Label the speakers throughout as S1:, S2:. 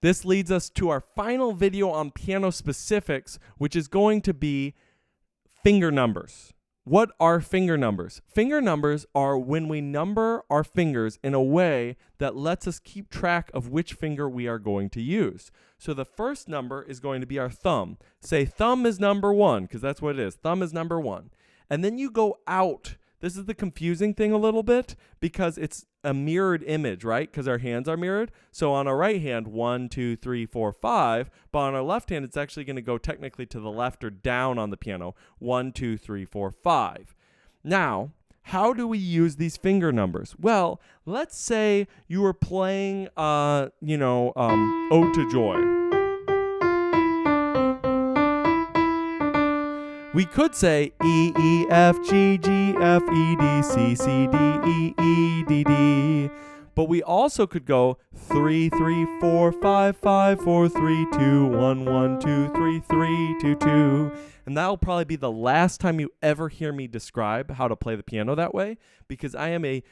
S1: This leads us to our final video on piano specifics, which is going to be finger numbers. What are finger numbers? Finger numbers are when we number our fingers in a way that lets us keep track of which finger we are going to use. So the first number is going to be our thumb. Say thumb is number 1, because that's what it is. Thumb is number 1. And then you go out. This is the confusing thing a little bit because it's a mirrored image, right? Because our hands are mirrored. So on our right hand, 1, 2, 3, 4, 5. But on our left hand, it's actually going to go technically to the left or down on the piano. 1, 2, 3, 4, 5. Now, how do we use these finger numbers? Well, let's say you were playing, Ode to Joy. We could say E, E, F, G, G, F, E, D, C, C, D, E, E, D, D. But we also could go 3, 3, 4, 5, 5, 4, 3, 2, 1, 1, 2, 3, 3, 2, 2. And that'll probably be the last time you ever hear me describe how to play the piano that way, because I am a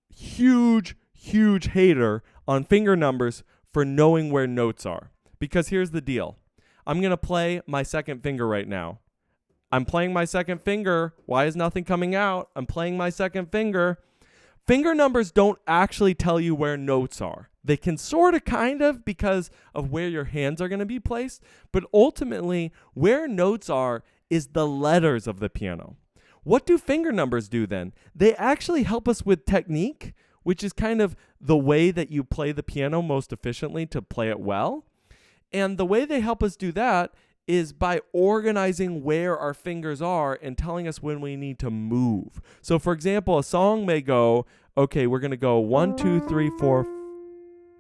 S1: huge, huge hater on finger numbers for knowing where notes are. Because here's the deal. I'm going to play my second finger right now. I'm playing my second finger. Why is nothing coming out? I'm playing my second finger. Finger numbers don't actually tell you where notes are. They can sort of kind of because of where your hands are going to be placed, but ultimately where notes are is the letters of the piano. What do finger numbers do then? They actually help us with technique, which is kind of the way that you play the piano most efficiently to play it well. And the way they help us do that is by organizing where our fingers are and telling us when we need to move. So for example, a song may go, okay, we're going to go 1, 2, 3, 4,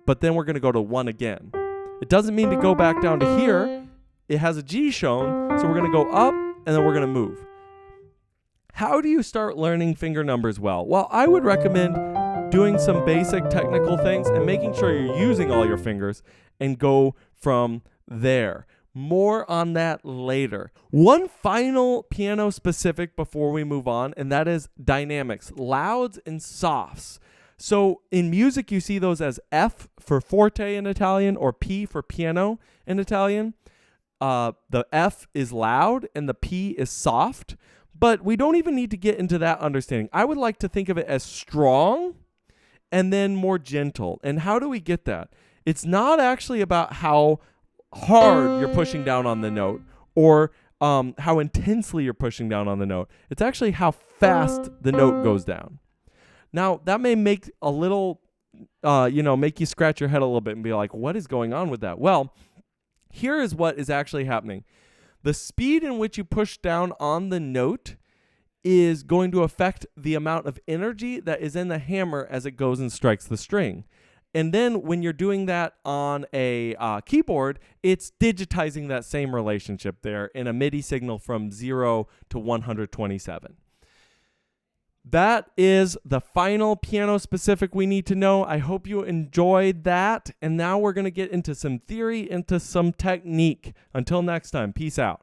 S1: but then we're going to go to 1 again. It doesn't mean to go back down to here. It has a G shown, so we're going to go up and then we're going to move. How do you start learning finger numbers well? Well, I would recommend doing some basic technical things and making sure you're using all your fingers and go from there. More on that later. One final piano specific before we move on, and that is dynamics, louds and softs. So in music, you see those as F for forte in Italian or P for piano in Italian. The F is loud and the P is soft, but we don't even need to get into that understanding. I would like to think of it as strong and then more gentle. And how do we get that? It's not actually about how hard you're pushing down on the note or how intensely you're pushing down on the note. It's actually how fast the note goes down. Now, that may make a little, make you scratch your head a little bit and be like, what is going on with that? Well, here is what is actually happening. The speed in which you push down on the note is going to affect the amount of energy that is in the hammer as it goes and strikes the string. And then when you're doing that on a keyboard, it's digitizing that same relationship there in a MIDI signal from 0 to 127. That is the final piano specific we need to know. I hope you enjoyed that. And now we're going to get into some theory, into some technique. Until next time, peace out.